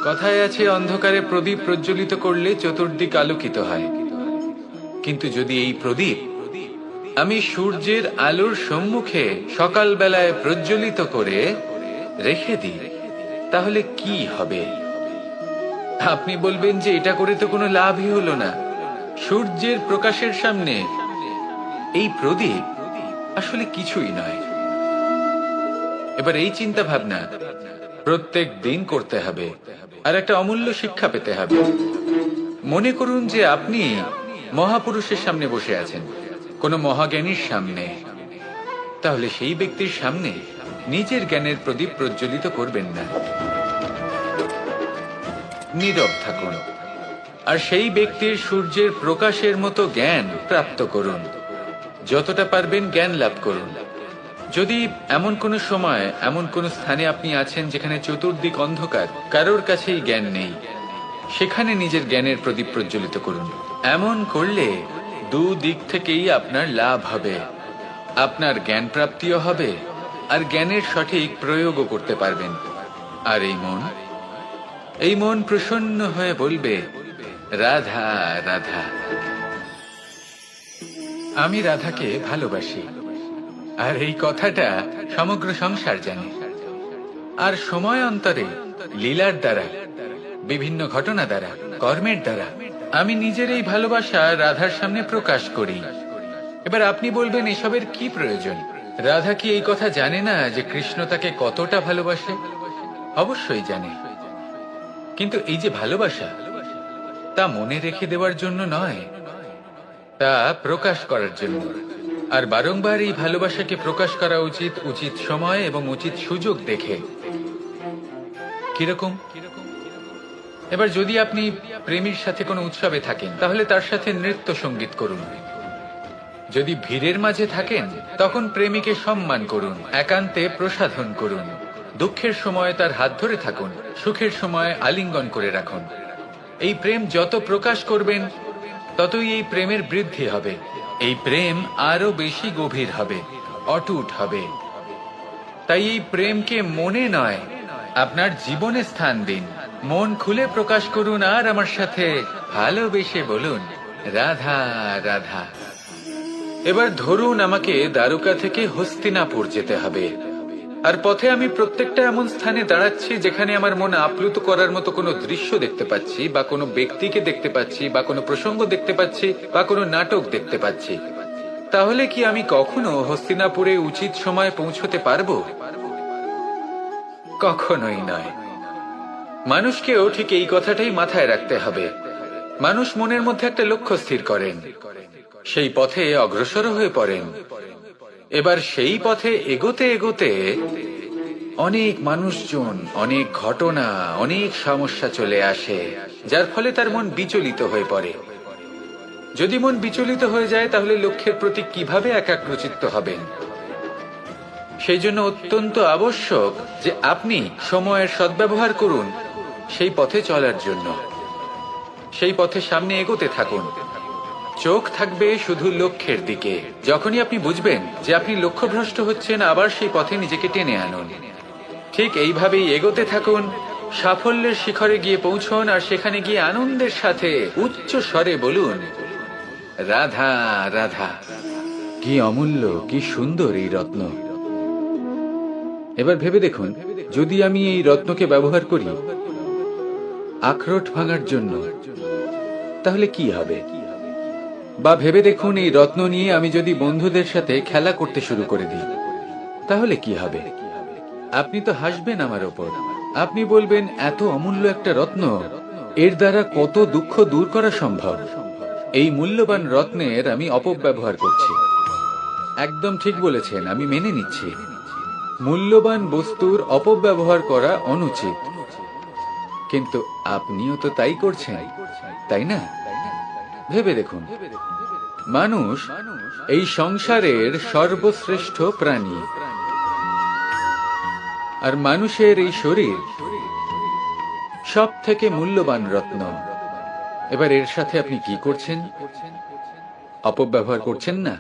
কথায় আছে অন্ধকারে প্রদীপ প্রজ্বলিত করলে চতুর্দিক আলোকিত হয়। কিন্তু যদি এই প্রদীপ আমি সূর্যের আলোর সম্মুখে সকালবেলায় প্রজ্বলিত করে রেখে দিই, তাহলে কি হবে? আপনি বলবেন যে এটা করে তো কোনো লাভই হলো না। সূর্যের প্রকাশের সামনে এই প্রদীপ আসলে কিছুই নয়। এবার এই চিন্তা ভাবনা প্রত্যেক দিন করতে হবে, আর একটা অমূল্য শিক্ষা পেতে হবে। মনে করুন যে আপনি মহাপুরুষের সামনে বসে আছেন, কোনো মহাজ্ঞানীর সামনে। তাহলে সেই ব্যক্তির সামনে নিজের জ্ঞানের প্রদীপ প্রজ্বলিত করবেন না, নীরব থাকুন আর সেই ব্যক্তির সূর্যের প্রকাশের মতো জ্ঞান প্রাপ্ত করুন। যতটা পারবেন জ্ঞান লাভ করুন। যদি এমন কোনো সময় এমন কোনো স্থানে আপনি আছেন যেখানে চতুর্দিক অন্ধকার, কারোর কাছেই জ্ঞান নেই, সেখানে নিজের জ্ঞানের প্রদীপ প্রজ্বলিত করুন। এমন করলে দুদিক থেকেই আপনার লাভ হবে। আপনার জ্ঞান প্রাপ্তিও হবে আর জ্ঞানের সঠিক প্রয়োগও করতে পারবেন। আর এই মন প্রসন্ন হয়ে বলবে, রাধা রাধা। আমি রাধাকে ভালোবাসি, আর এই কথাটা সমগ্র সংসার জানে। আর সময় অন্তরে লীলার দ্বারা, বিভিন্ন ঘটনা দ্বারা, কর্মের দ্বারা আমি নিজের এই ভালোবাসা রাধার সামনে প্রকাশ করি। এবার আপনি বলবেন, এসবের কি প্রয়োজন? রাধা কি এই কথা জানে না যে কৃষ্ণ তাকে কতটা ভালোবাসে? অবশ্যই জানে, কিন্তু এই যে ভালোবাসা, তা মনে রেখে দেওয়ার জন্য নয়, তা প্রকাশ করার জন্য। আর বারংবার এই ভালোবাসাকে প্রকাশ করা উচিত, উচিত সময় এবং উচিত সুযোগ দেখে। কিরকম? এবার যদি আপনি প্রেমীর সাথে কোনো উৎসবে থাকেন, তাহলে তার সাথে নৃত্য সঙ্গীত করুন। যদি ভিড়ের মাঝে থাকেন, তখন প্রেমীকে সম্মান করুন, একান্তে প্রসাধন করুন। দুঃখের সময় তার হাত ধরে থাকুন, সুখের সময় আলিঙ্গন করে রাখুন। এই প্রেম যত প্রকাশ করবেন, ততই এই প্রেমের বৃদ্ধি হবে। এই প্রেম আরো বেশি গভীর হবে, অটুট হবে। তাই এই প্রেমকে মনে নয়, আপনার জীবনে স্থান দিন। মন খুলে প্রকাশ করুন আর আমার সাথে ভালোবেসে বলুন, রাধা রাধা। এবার ধরুন আমাকে দ্বারকা থেকে হস্তিনাপুর যেতে হবে, আর পথে আমি প্রত্যেকটা এমন স্থানে দাঁড়াচ্ছি যেখানে আমার মন আপ্লুত করার মতো কোনো দৃশ্য দেখতে পাচ্ছি, বা কোনো ব্যক্তিকে দেখতে পাচ্ছি, বা কোনো প্রসঙ্গ দেখতে পাচ্ছি, বা কোনো নাটক দেখতে পাচ্ছি। তাহলে কি আমি কখনো হস্তিনাপুরে উচিত সময়ে পৌঁছতে পারবো? কখনোই নয়। মানুষকেও ঠিক এই কথাটাই মাথায় রাখতে হবে। মানুষ মনের মধ্যে একটা লক্ষ্য স্থির করেন, সেই পথে অগ্রসর হয়ে পড়েন। এবার সেই পথে এগোতে এগোতে অনেক মানুষজন, অনেক ঘটনা, অনেক সমস্যা চলে আসে, যার ফলে তার মন বিচলিত হয়ে পড়ে। যদি মন বিচলিত হয়ে যায়, তাহলে লক্ষ্যের প্রতি কিভাবে একাগ্রচিত্ত হবেন? সেই জন্য অত্যন্ত আবশ্যক যে আপনি সময়ের সদ্ব্যবহার করুন সেই পথে চলার জন্য। সেই পথে সামনে এগোতে থাকুন, চোখ থাকবে শুধু লক্ষ্যের দিকে। যখনই আপনি বুঝবেন যে আপনি লক্ষ্যভ্রষ্ট হচ্ছেন, আবার সেই পথে নিজেকে টেনে আনুন। ঠিক এইভাবেই এগোতে থাকুন, সাফল্যের শিখরে গিয়ে পৌঁছন, আর সেখানে গিয়ে আনন্দের সাথে উচ্চ স্বরে বলুন, রাধা রাধা। কি অমূল্য, কি সুন্দর এই রত্ন! এবার ভেবে দেখুন, যদি আমি এই রত্নকে ব্যবহার করি আখরোট ভাঙার জন্য, তাহলে কি হবে? বা ভেবে দেখুন, এই রত্ন নিয়ে আমি যদি বন্ধুদের সাথে খেলা করতে শুরু করে দিই, তাহলে কি হবে? আপনি তো হাসবেন আমার ওপর। আপনি বলবেন, এত অমূল্য একটা রত্ন, এর দ্বারা কত দুঃখ দূর করা সম্ভব। এই মূল্যবান রত্নের আমি অপব্যবহার করছি। একদম ঠিক বলেছেন, আমি মেনে নিচ্ছি। মূল্যবান বস্তুর অপব্যবহার করা অনুচিত, কিন্তু আপনিও তো তাই করছেন, তাই না? ভেবে দেখুন, মানুষ এই সংসারের সর্বশ্রেষ্ঠ প্রাণী, আর মানুষের এই শরীর সব থেকে মূল্যবান রত্ন। এবার এর সাথে আপনি কি করছেন? অপব্যবহার করছেন না,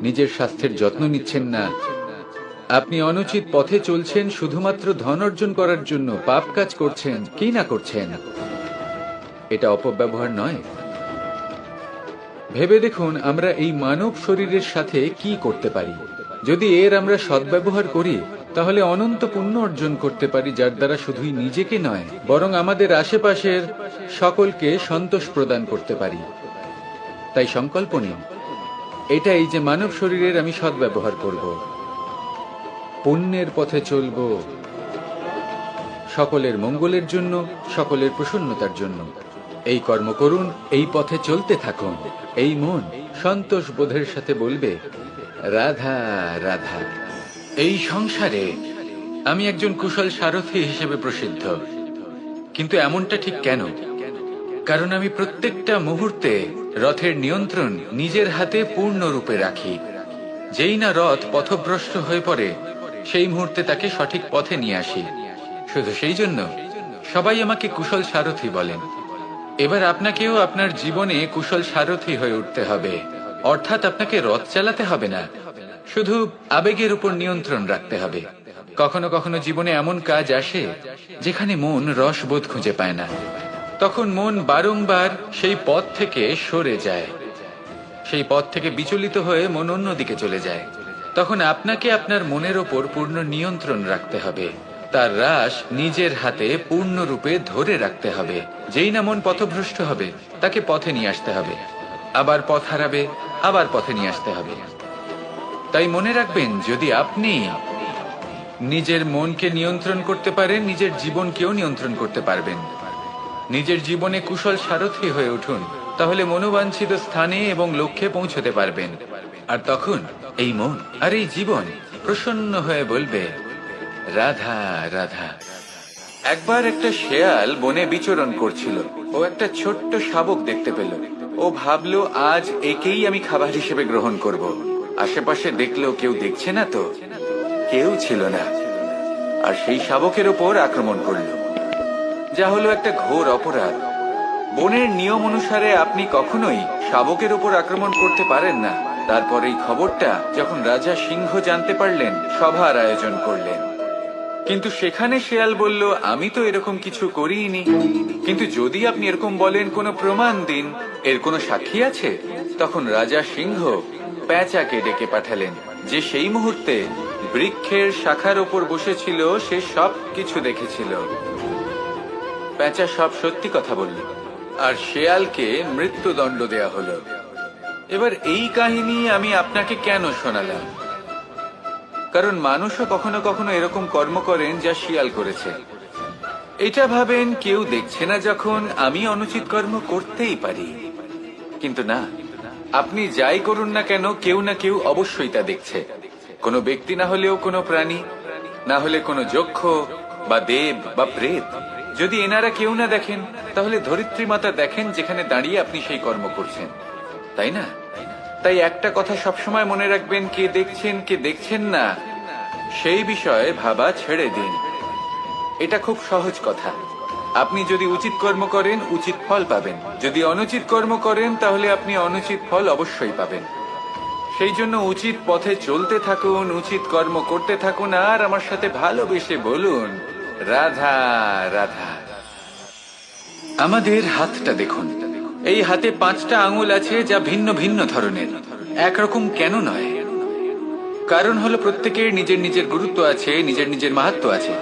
নিজের স্বাস্থ্যের যত্ন নিচ্ছেন না, আপনি অনুচিত পথে চলছেন শুধুমাত্র ধন অর্জন করার জন্য, পাপ কাজ করছেন কি না করছেন, এটা অপব্যবহার নয়? ভেবে দেখুন আমরা এই মানব শরীরের সাথে কি করতে পারি। যদি এর আমরা সদ্ব্যবহার করি তাহলে অনন্ত পুণ্য অর্জন করতে পারি, যার দ্বারা শুধুই নিজেকে নয় বরং আমাদের আশেপাশের সকলকে সন্তোষ প্রদান করতে পারি। তাই সংকল্প নিন এটাই যে মানব শরীরের আমি সদ্ব্যবহার করব, পুণ্যের পথে চলব, সকলের মঙ্গলের জন্য, সকলের প্রসন্নতার জন্য। এই কর্ম করুন, এই পথে চলতে থাকুন। এই মন সন্তোষ বোধের সাথে বলবে, রাধা রাধা। এই সংসারে আমি একজন কুশল সারথি হিসেবে প্রসিদ্ধ, কিন্তু এমনটা ঠিক কেন? কারণ আমি প্রত্যেকটা মুহূর্তে রথের নিয়ন্ত্রণ নিজের হাতে পূর্ণরূপে রাখি। যেই না রথ পথভ্রষ্ট হয়ে পড়ে সেই মুহূর্তে তাকে সঠিক পথে নিয়ে আসি। শুধু সেই জন্য সবাই আমাকে কুশল সারথি বলেন। এবার আপনাকেও আপনার জীবনে কুশল সারথি হয়ে উঠতে হবে, অর্থাৎ আপনাকে রথ চালাতে হবে না, শুধু আবেগের উপর নিয়ন্ত্রণ রাখতে হবে। কখনো কখনো জীবনে এমন কাজ আসে যেখানে মন রসবোধ খুঁজে পায় না, তখন মন বারংবার সেই পথ থেকে সরে যায়, সেই পথ থেকে বিচলিত হয়ে মন অন্যদিকে চলে যায়। তখন আপনাকে আপনার মনের ওপর পূর্ণ নিয়ন্ত্রণ রাখতে হবে, তার রাশ নিজের হাতে পূর্ণরূপে ধরে রাখতে হবে। যেই না মন পথভ্রষ্ট হবে তাকে পথে নিয়ে আসতে হবে, আবার পথ হারাবে, আবার পথে নিয়ে আসতে হবে। তাই মনে রাখবেন, যদি আপনি নিজের মনকে নিয়ন্ত্রণ করতে পারেন, নিজের জীবনকেও নিয়ন্ত্রণ করতে পারবেন। নিজের জীবনে কুশল সারথি হয়ে উঠুন, তাহলে মনোবাঞ্ছিত স্থানে এবং লক্ষ্যে পৌঁছতে পারবেন। আর তখন এই মন আর এই জীবন প্রসন্ন হয়ে বলবে, রাধা রাধা। একবার একটা শেয়াল বনে বিচরণ করছিল। ও একটা ছোট্ট শাবক দেখতে পেল। ও ভাবলো, আজ একেই আমি খাবার হিসেবে গ্রহণ করব। আশেপাশে দেখলো কেউ দেখছে না, তো কেউ ছিল না, আর সেই শাবকের ওপর আক্রমণ করলো, যা হলো একটা ঘোর অপরাধ। বনের নিয়ম অনুসারে আপনি কখনোই শাবকের উপর আক্রমণ করতে পারেন না। তারপর এই খবরটা যখন রাজা সিংহ জানতে পারলেন, সভার আয়োজন করলেন। কিন্তু সেখানে শেয়াল বলল, আমি তো এরকম কিছু করিনি। কিন্তু যদি আপনি এরকম বলেন, কোনো প্রমাণ দিন, এর কোনো সাক্ষী আছে? তখন রাজা সিংহ পেঁচাকে ডেকে পাঠালেন, যে সেই মুহূর্তে বৃক্ষের শাখার ওপর বসেছিল, সে সব কিছু দেখেছিল। পেঁচা সব সত্যি কথা বলল, আর শেয়ালকে মৃত্যুদণ্ড দেয়া হলো। এবার এই কাহিনী আমি আপনাকে কেন শোনালাম? কারণ মানুষও কখনো কখনো এরকম কর্ম করেন যা শিয়াল করেছে। এটা ভাবেন কেউ দেখছে না, যখন আমি অনুচিত কর্ম করতেই পারি। কিন্তু না, আপনি যাই করুন না কেন, কেউ না কেউ অবশ্যই তা দেখছে। কোনো ব্যক্তি না হলেও কোনো প্রাণী, না হলে কোনো যক্ষ বা দেব বা প্রেত। যদি এনারা কেউ না দেখেন, তাহলে ধরিত্রী মাতা দেখেন, যেখানে দাঁড়িয়ে আপনি সেই কর্ম করছেন, তাই না? তাই একটা কথা সবসময় মনে রাখবেন, কে দেখছেন কে দেখছেন না সেই বিষয়ে ভাবা ছেড়ে দিন। এটা খুব সহজ কথা। আপনি যদি উচিত কর্ম করেন, উচিত ফল পাবেন। যদি অনুচিত কর্ম করেন, তাহলে আপনি অনুচিত ফল অবশ্যই পাবেন। সেই জন্য উচিত পথে চলতে থাকুন, উচিত কর্ম করতে থাকুন, আর আমার সাথে ভালোবেসে বলুন, রাধা রাধা। আমাদের হাতটা দেখুন। এই হাতে 5টা আঙুল আছে, যা ভিন্ন ভিন্ন ধরনের, একরকম কেন নয়? কারণ হলো প্রত্যেকের নিজের নিজের গুরুত্ব আছে, নিজের নিজের মাহাত্ম্য আছে।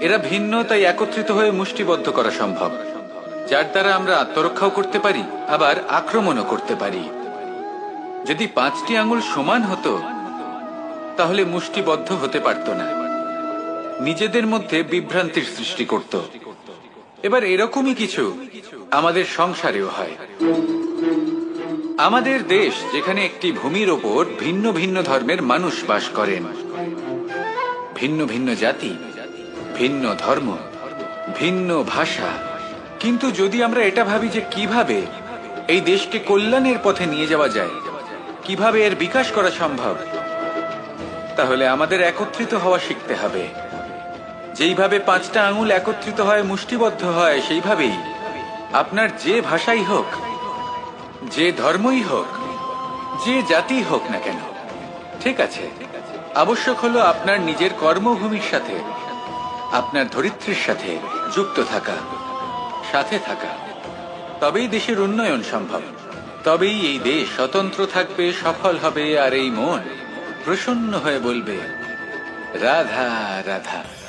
এরা ভিন্ন, তাই একত্রিত হয়ে মুষ্টিবদ্ধ করা সম্ভব, যার দ্বারা আমরা আত্মরক্ষাও করতে পারি, আবার আক্রমণও করতে পারি। যদি 5টি আঙুল সমান হতো, তাহলে মুষ্টিবদ্ধ হতে পারত না, নিজেদের মধ্যে বিভ্রান্তির সৃষ্টি করত। এবার এরকমই কিছু আমাদের সংসারেও হয়। আমাদের দেশ, যেখানে একটি ভূমির ওপর ভিন্ন ভিন্ন ধর্মের মানুষ বাস করেন, ভিন্ন ভিন্ন জাতি, ভিন্ন ধর্ম, ভিন্ন ভাষা। কিন্তু যদি আমরা এটা ভাবি যে কিভাবে এই দেশকে কল্যাণের পথে নিয়ে যাওয়া যায়, কিভাবে এর বিকাশ করা সম্ভব, তাহলে আমাদের একত্রিত হওয়া শিখতে হবে। যেইভাবে 5টা আঙুল একত্রিত হয়, মুষ্টিবদ্ধ হয়, সেইভাবেই আপনার যে ভাষাই হোক, যে ধর্মই হোক, যে জাতি হোক না কেন, ঠিক আছে, আবশ্যক হলো আপনার নিজের কর্মভূমির সাথে, আপনার ধরিত্রীর সাথে যুক্ত থাকা, সাথে থাকা। তবেই দেশের উন্নয়ন সম্ভব, তবেই এই দেশ স্বতন্ত্র থাকবে, সফল হবে, আর এই মন প্রসন্ন হয়ে বলবে রাধা রাধা।